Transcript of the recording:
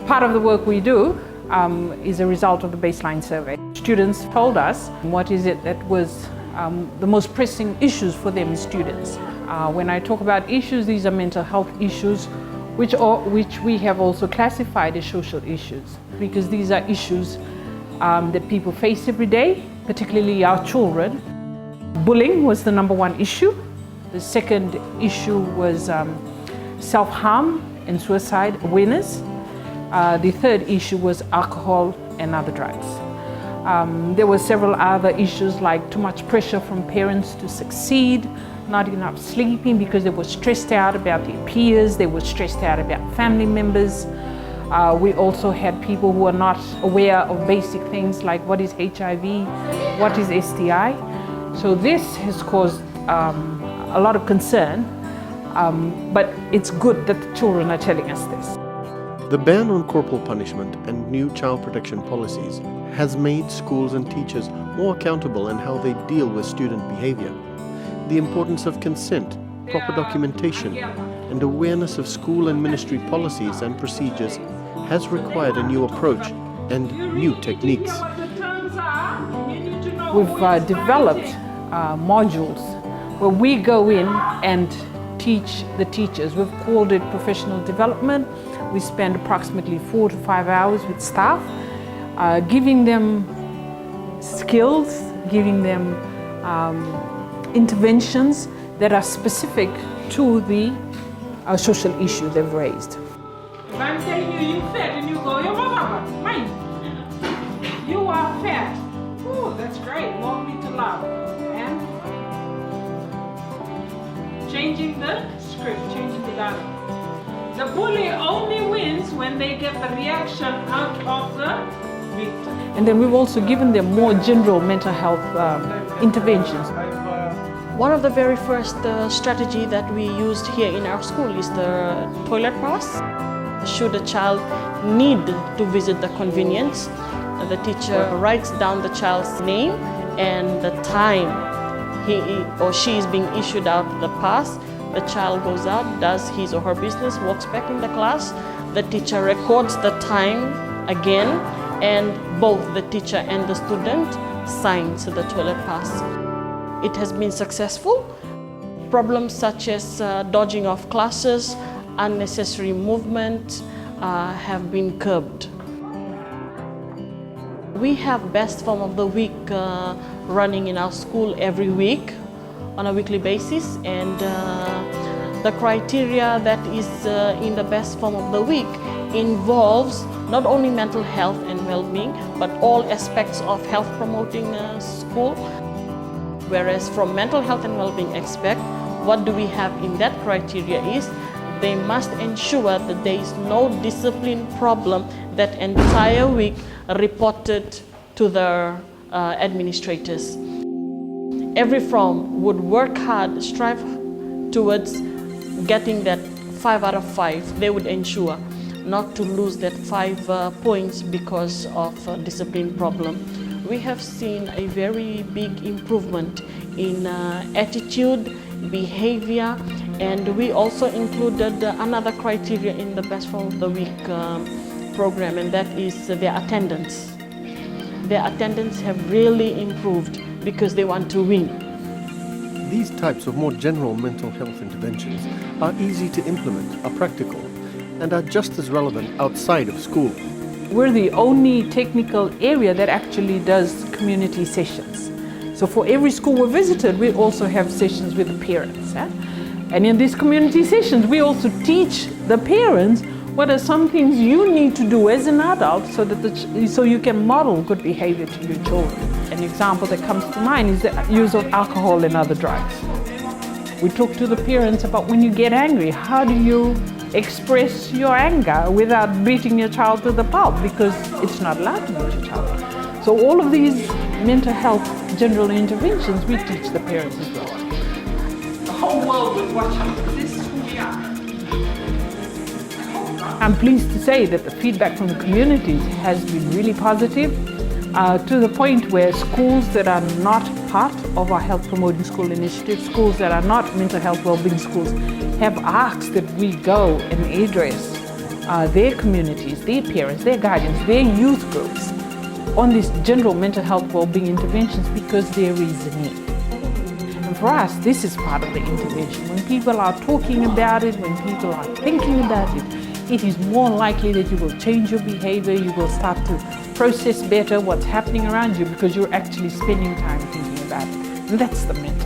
Part of the work we do is a result of the baseline survey. Students told us what is it that was the most pressing issues for them as students. When I talk about issues, these are mental health issues, which we have also classified as social issues, because these are issues that people face every day, particularly our children. Bullying was the number one issue. The second issue was self-harm and suicide awareness. The third issue was alcohol and other drugs. There were several other issues like too much pressure from parents to succeed, not enough sleeping because they were stressed out about their peers, they were stressed out about family members. We also had people who are not aware of basic things like what is HIV, what is STI. So this has caused a lot of concern, but it's good that the children are telling us this. The ban on corporal punishment and new child protection policies has made schools and teachers more accountable in how they deal with student behavior. The importance of consent, proper documentation, and awareness of school and ministry policies and procedures has required a new approach and new techniques. We've developed modules where we go in and teach the teachers. We've called it professional development. We spend approximately 4 to 5 hours with staff, giving them skills, giving them interventions that are specific to the social issue they've raised. If I'm telling you you're fat and you go, "Yo, mama, mine, you are fat." Oh, that's great. Want me to laugh. And changing the script, changing the dialogue. The bully only wins when they get the reaction out of the victim. And then we've also given them more general mental health interventions. One of the very first strategy that we used here in our school is the toilet pass. Should a child need to visit the convenience, the teacher writes down the child's name and the time he or she is being issued out the pass. The child goes out, does his or her business, walks back in the class. The teacher records the time again, and both the teacher and the student signs the toilet pass. It has been successful. Problems such as dodging off classes, unnecessary movement have been curbed. We have Best Form of the Week running in our school every week on a weekly basis, and the criteria that is in the Best Form of the Week involves not only mental health and well-being, but all aspects of health promoting school. Whereas from mental health and well-being aspect, what do we have in that criteria is they must ensure that there is no discipline problem that entire week reported to their administrators. Every form would work hard, strive towards getting that 5 out of 5. They would ensure not to lose that 5 points because of a discipline problem. We have seen a very big improvement in attitude, behavior, and we also included another criteria in the Best Form of the Week program, and that is their attendance. Their attendance have really improved because they want to win. These types of more general mental health interventions are easy to implement, are practical, and are just as relevant outside of school. We're the only technical area that actually does community sessions. So for every school we visited, we also have sessions with the parents. And in these community sessions, we also teach the parents what are some things you need to do as an adult so you can model good behavior to your children. An example that comes to mind is the use of alcohol and other drugs. We talk to the parents about when you get angry, how do you express your anger without beating your child to the pulp, because it's not allowed to beat your child. So all of these mental health general interventions, we teach the parents as well. The whole world would watch us. This is who we are. I'm pleased to say that the feedback from the communities has been really positive, to the point where schools that are not part of our health promoting school initiative, schools that are not mental health wellbeing schools, have asked that we go and address their communities, their parents, their guardians, their youth groups on these general mental health well-being interventions because there is a need. And for us, this is part of the intervention. When people are talking about it, when people are thinking about it, it is more likely that you will change your behavior, you will start to process better what's happening around you because you're actually spending time thinking about it. And that's the mental